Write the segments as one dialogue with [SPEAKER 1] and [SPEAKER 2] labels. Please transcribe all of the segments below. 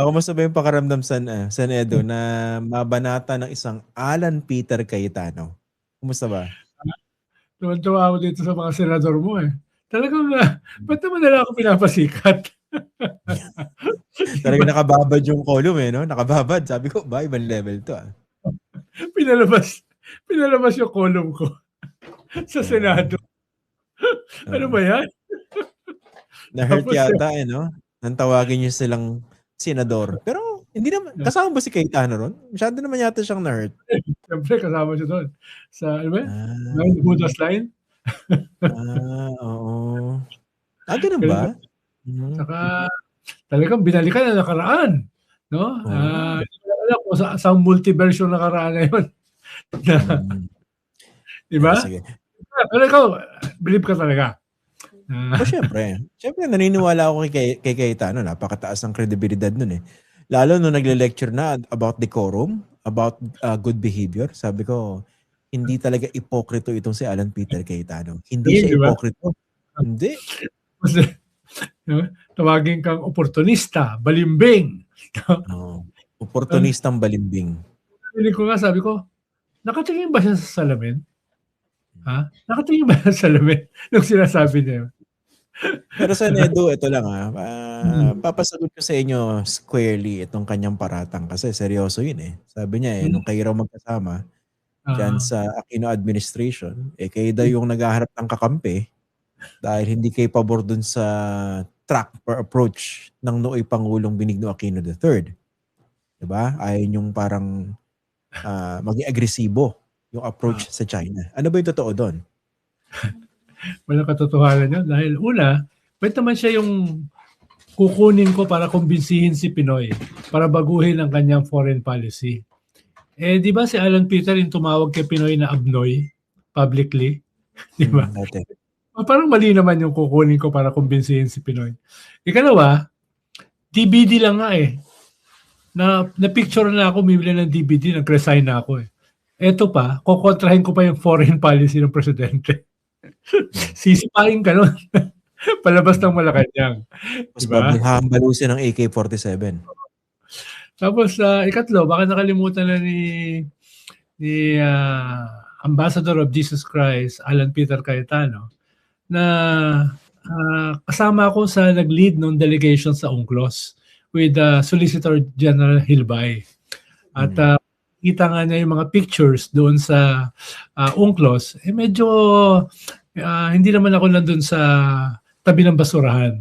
[SPEAKER 1] Kumusta ba yung pakiramdam San Edo na mabanata ng isang Alan Peter Cayetano? Kumusta ba?
[SPEAKER 2] Tuwan-tuwa ako dito sa mga senador mo eh. Talagang, ba't naman nila ako pinapasikat?
[SPEAKER 1] Talagang nakababad yung column eh, no? Nakababad. Sabi ko, ba, ibang level to ah.
[SPEAKER 2] Pinalabas yung column ko sa Senado. Ano ba yan?
[SPEAKER 1] Na-hurt
[SPEAKER 2] Tapos,
[SPEAKER 1] yata eh, no? Nang tawagin niyo silang senador. Pero, hindi naman, kasama ba si Cayetano ron? Masyado naman yata siyang na-hurt.
[SPEAKER 2] Siyempre, kasama siya doon. Sa, ano ba?
[SPEAKER 1] Ah,
[SPEAKER 2] Nine Buddha's Line.
[SPEAKER 1] Oo. Ganun
[SPEAKER 2] Ganun ba?
[SPEAKER 1] ba?
[SPEAKER 2] Saka, talagang binalikan na nakaraan. No?
[SPEAKER 1] Oo.
[SPEAKER 2] Alam ko, sa multiverse yung nakaraan na yun. Diba?
[SPEAKER 1] Sige.
[SPEAKER 2] Pero ikaw, believe ka talaga.
[SPEAKER 1] Syempre. Syempre, naniniwala ako kay Cayetano. Napakataas ng kredibilidad nun eh. Lalo nung nagle-lecture na about decorum, about good behavior. Sabi ko, hindi talaga ipokrito itong si Alan Peter Cayetano. Hindi siya
[SPEAKER 2] Diba?
[SPEAKER 1] ipokrito. Hindi.
[SPEAKER 2] Tawagin kang oportunista, balimbing.
[SPEAKER 1] Oportunistang balimbing.
[SPEAKER 2] Sabi ko, nakatingin ba siya sa salamin? Ha? Nakatingin ba siya sa salamin nung sinasabi niya?
[SPEAKER 1] Pero sa Nedo, ito lang papasagot ko sa inyo squarely itong kanyang paratang kasi seryoso yun eh. Sabi niya nung kayo raw magkasama dyan sa Aquino administration, kayo daw yung naghaharap ng kakampi dahil hindi kayo pabor dun sa track or approach ng nooy Pangulong Benigno Aquino III. Diba? Ayaw yung parang maging agresibo yung approach sa China. Ano ba yung totoo doon?
[SPEAKER 2] Walang katotohanan yun. Dahil una, ba't naman siya yung kukunin ko para kumbinsihin si Pinoy para baguhin ang kanyang foreign policy? Di ba si Alan Peter yung tumawag kay Pinoy na abnoy publicly? Di ba? Parang mali naman yung kukunin ko para kumbinsihin si Pinoy. Ikalawa, DVD lang nga eh. Na-picture na ako, bibili ng DVD, nag-resign na ako eh. Eto pa, kukontrahin ko pa yung foreign policy ng presidente. Sisipain ka nun. Palabas ng Malacanang.
[SPEAKER 1] Tapos babalusin ng AK-47.
[SPEAKER 2] Tapos ikatlo, baka nakalimutan na ni Ambassador of Jesus Christ, Alan Peter Cayetano, na kasama ako sa nag-lead ng delegation sa UNCLOS with Solicitor General Hilbay. At kita nga niya yung mga pictures doon sa UNCLOS, medyo hindi naman ako nandun sa tabi ng basurahan.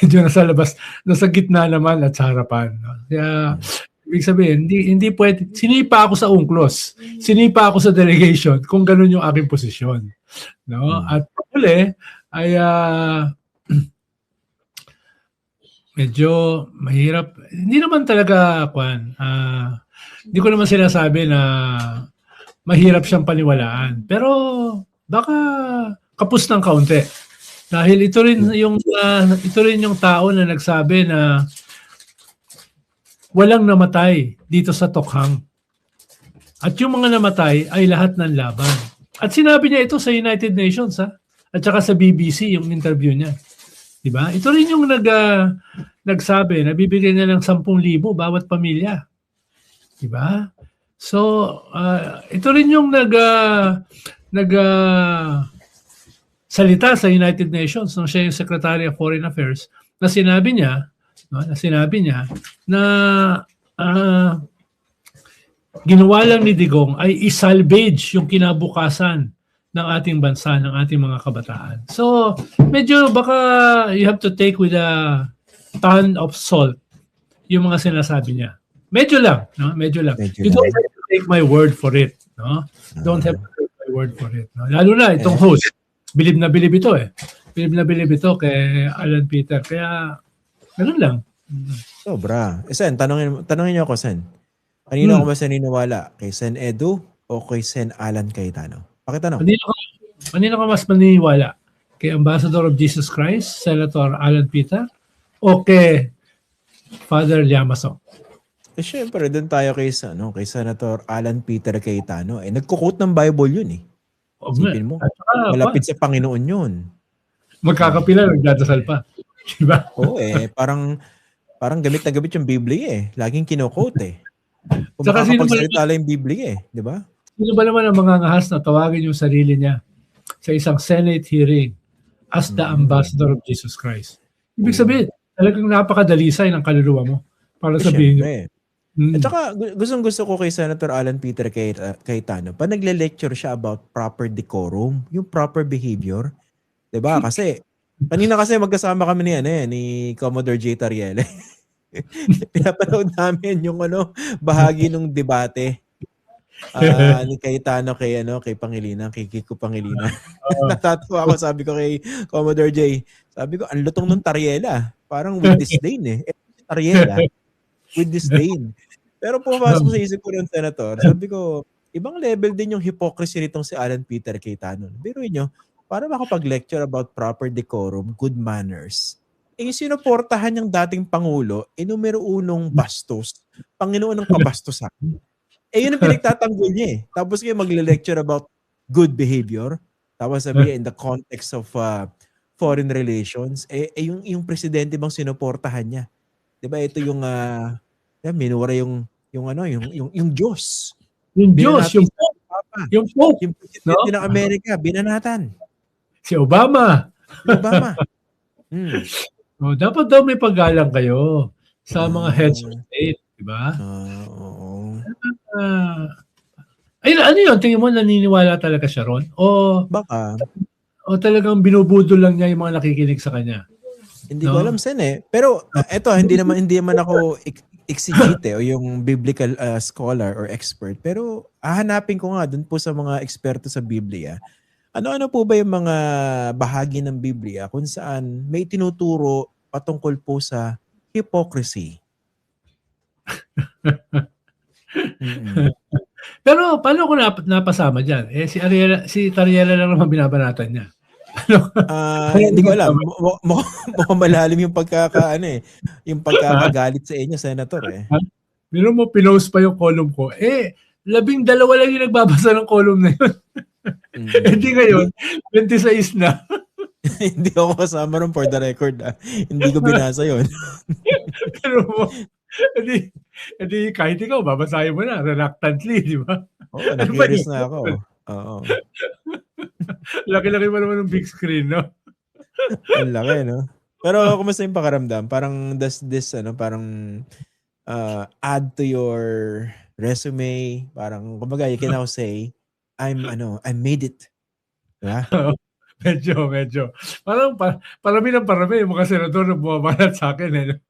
[SPEAKER 2] Medyo nasa labas, nasa gitna naman at sa harapan. Kaya, ibig sabihin, hindi pwede. Sinipa ako sa UNCLOS. Sinipa ako sa delegation kung ganun yung aking posisyon. No? At uli, ay medyo mahirap. Hindi naman talaga, hindi ko naman sinasabi na mahirap siyang paniwalaan. Pero baka kapos ng kaunti. Dahil ito rin yung tao na nagsabi na walang namatay dito sa Tokhang. At yung mga namatay ay lahat ng laban. At sinabi niya ito sa United Nations at saka sa BBC yung interview niya. Diba? Ito rin yung nagsabi na bibigyan niya ng 10,000 bawat pamilya. Diba? So, ito rin yung salita sa United Nations nung siya yung Secretary of Foreign Affairs na sinabi niya na ginawa lang ni Digong ay isalvage yung kinabukasan ng ating bansa, ng ating mga kabataan. So, medyo baka you have to take with a ton of salt yung mga sinasabi niya. Medyo lang, no? Medyo lang. You don't have to take my word for it, no? Don't have to take my word for it, no? Lalo na itong host. Bilib na bilib ito eh. Bilib na bilib ito kay Alan Peter. Kaya, ganun lang.
[SPEAKER 1] Sobra. Sen, tanongin niyo ako, Sen. Kanino ako mas naniniwala? Kay Sen Edu o kay Sen Alan Cayetano? Pakitanong.
[SPEAKER 2] Kanino ka mas maniniwala? Kay Ambassador of Jesus Christ, Senator Alan Peter, o kay Father Llamaso?
[SPEAKER 1] Siyempre, doon tayo kay Senator Alan Peter Cayetano. Nagkukot ng Bible yun eh. Isipin mo. Malapit sa Panginoon yun.
[SPEAKER 2] Magkakapila, nagdadasal pa. Diba?
[SPEAKER 1] Oo parang parang gamit na gamit yung Biblia eh. Laging kino-quote eh. Kung
[SPEAKER 2] Saka
[SPEAKER 1] makakapagsalita lang yung Biblia eh. Di ba?
[SPEAKER 2] sino ba naman ang mangangahas na tawagin yung sarili niya sa isang Senate hearing as the ambassador of Jesus Christ? Ibig sabihin, talagang napakadalisay ng kaluluwa mo para sabihin nyo.
[SPEAKER 1] Siyempre. At saka gustong-gusto ko kay Senator Alan Peter Cayetano, pa nagle-lecture siya about proper decorum, yung proper behavior. 'Di ba? Kasi kanina kasi magkasama kami ni Commodore J. Tariele. Pinapanood namin yung bahagi ng debate ni Cayetano kay Pangilinan, kay Kiko Pangilinan. Natatawa ako, sabi ko kay Commodore J, sabi ko, ang lutong ng Tariela. Parang with disdain eh. Tariela, with disdain. Pero pumasok sa isip ko ng Senator, sabi ko, ibang level din yung hypocrisy nitong si Alan Peter Cayetano. Biruin nyo, para makapag-lecture about proper decorum, good manners, yung sinuportahan yung dating Pangulo, numero unong bastos, Panginoon ng kabastusan. Yun ang pinagtatanggol niya eh. Tapos kayo magle-lecture about good behavior, tapos sabi in the context of foreign relations, yung presidente bang sinuportahan niya? Diba ito yung minura yung Diyos.
[SPEAKER 2] Yung Diyos, yung Pope.
[SPEAKER 1] Yung presidente ng Amerika, binanatan.
[SPEAKER 2] Si Obama. Dapat daw may paggalang kayo sa mga heads of state, di ba?
[SPEAKER 1] Oo.
[SPEAKER 2] Ano yun? Tingin mo naniniwala talaga siya ron?
[SPEAKER 1] Baka.
[SPEAKER 2] O talagang binubudol lang niya yung mga nakikinig sa kanya?
[SPEAKER 1] Hindi ko alam, Sen eh. Pero eto, hindi naman ako exegete o yung biblical scholar or expert. Pero hahanapin ko nga dun po sa mga eksperto sa Biblia. Ano-ano po ba yung mga bahagi ng Biblia kung saan may tinuturo patungkol po sa hypocrisy?
[SPEAKER 2] Pero paano ko napasama dyan? Si Tariela lang naman binabanatan niya.
[SPEAKER 1] Hindi ko alam. Mukhang malalim yung yung pagkakagalit sa inyo, Senator eh.
[SPEAKER 2] Meron mo, pinost pa yung column ko. 12 lang yung nagbabasa ng column na yun. Hindi ngayon, 26 na.
[SPEAKER 1] Hindi ako kasama ron for the record. Hindi ko binasa yun.
[SPEAKER 2] Pero hindi kahit ikaw, babasahin mo na reluctantly, di ba?
[SPEAKER 1] Oo, nag-curious na ako. Oo.
[SPEAKER 2] Laki-laki mo naman ng big screen, no?
[SPEAKER 1] Ang laki, no? Pero kumusta yung pakaramdam? Parang does this, parang add to your resume? Parang, kumbaga, you can now say, I made it. Diba?
[SPEAKER 2] Medyo. Parang parami yung mga senador na bumabalat sa akin, eh.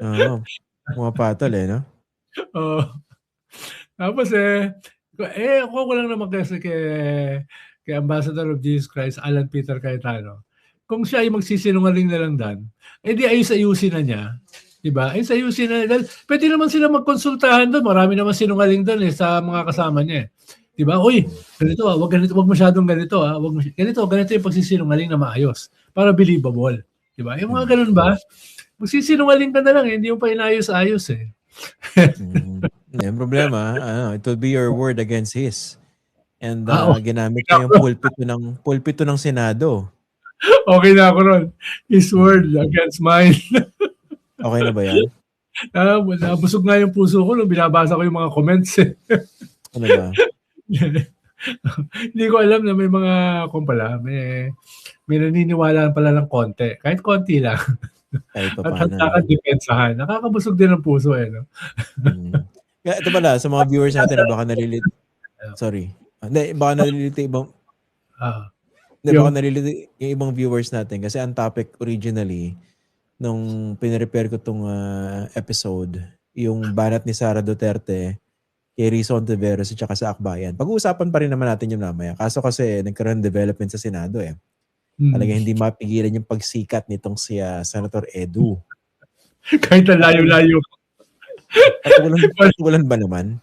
[SPEAKER 1] Oo. Mga patol, eh, no?
[SPEAKER 2] Oo. Tapos, ako ko lang naman kasi kay Ambassador of Jesus Christ, Alan Peter Cayetano. Kung siya ay magsisinungaling na lang dan, di ayusin na niya. Diba? Ayusin na niya. Pwede naman sila magkonsultahan doon. Marami naman sinungaling doon sa mga kasama niya. Diba? Uy, ganito wag masyadong ganito. Ganito yung pagsisinungaling na maayos. Para believable. Diba? Yung mga ganun ba? Magsisinungaling ka na lang, hindi mo pa inayos-ayos eh.
[SPEAKER 1] Yung problema, it will be your word against his. And ginamit niya yung pulpito ng Senado.
[SPEAKER 2] Okay na ako ron. His word against mine.
[SPEAKER 1] Okay na ba yan?
[SPEAKER 2] Nabusog nga yung puso ko nung binabasa ko yung mga comments.
[SPEAKER 1] Ano ba?
[SPEAKER 2] Hindi ko alam na may mga may naniniwala pala ng konti. Kahit konti lang.
[SPEAKER 1] Kahit pa
[SPEAKER 2] paano. At handa depensahan. Nakakabusog din ang puso eh. No?
[SPEAKER 1] Ito pala, sa mga viewers natin na baka nalilito. Sorry. Hindi, baka nalilito ibang... baka nalilito yung ibang viewers natin. Kasi ang topic originally, nung pinirepare ko tong episode, yung banat ni Sara Duterte kay Rizon Tiveros at saka sa Akbayan. Pag-uusapan pa rin naman natin yung mamaya. Kaso kasi nagkaroon development sa Senado eh. Talaga hindi mapigilan yung pagsikat nitong si Senator Edu.
[SPEAKER 2] Kahit na layo-layo.
[SPEAKER 1] Patulan ba naman?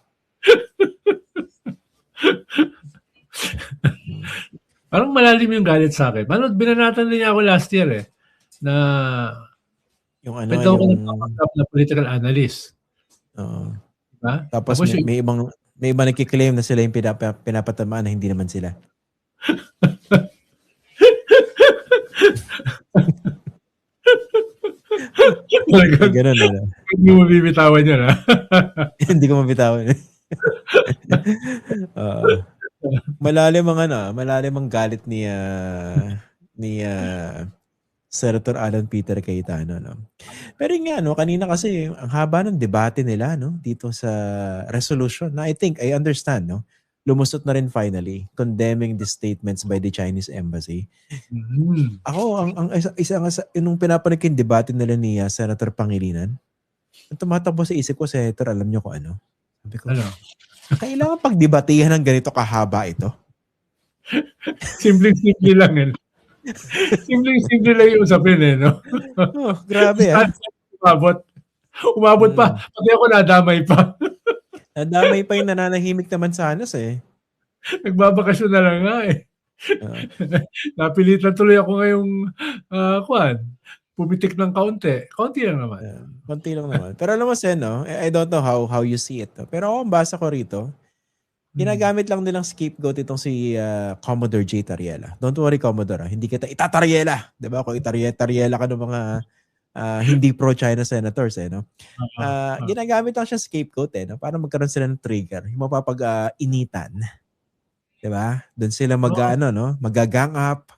[SPEAKER 2] Parang malalim yung galit sa akin. Binanatan din niya ako last year eh. Na
[SPEAKER 1] yung
[SPEAKER 2] na political analyst.
[SPEAKER 1] Oo. Diba? Tapos may ibang nagki-claim na sila yung pinapatamaan na hindi naman sila. May
[SPEAKER 2] Talagang
[SPEAKER 1] ganun, ano?
[SPEAKER 2] hindi mo bibitawan yun,
[SPEAKER 1] Hindi ko mabitawan. Oo. Malalim ang ano, malalim ang galit ni Senator Alan Peter Cayetano, no? Pero yun nga, no, kanina kasi ang haba ng debate nila, no, dito sa resolution na I understand, no? Lumusot na rin finally, condemning the statements by the Chinese embassy. Ako, nung pinapanood ko yung debate nila ni Senator Pangilinan, ang tumatakbo sa isip ko, Senator, alam niyo kung ano? Sabi ko,
[SPEAKER 2] Ano?
[SPEAKER 1] kailangan pagdebatihan ng ganito kahaba ito?
[SPEAKER 2] Simpleng-simple lang, eh. Simpleng-simple lang yung usapin, eh, no?
[SPEAKER 1] Oh, grabe,
[SPEAKER 2] Umabot. Umabot pa. Pati ako nadamay pa.
[SPEAKER 1] Nadamay pa yung nananahimik naman sa Hanas, eh.
[SPEAKER 2] Nagbabakasyon na lang nga, eh. Napilitan tuloy ako ngayong, pumitik ng kaunti. Kaunti lang naman.
[SPEAKER 1] Konti lang naman. Pero alam mo, Sen, no? I don't know how you see it. No? Pero ako, ang basa ko rito, ginagamit lang nilang scapegoat itong si Commodore J. Tariela. Don't worry, Commodore. Hindi kita itatariela. Diba? Kung itariela ka ng mga hindi pro-China senators, eh, no? Ginagamit lang siya scapegoat, eh, no? Para magkaroon sila ng trigger. Yung mapapag-initan. Diba? Doon sila no? Mag-gang up.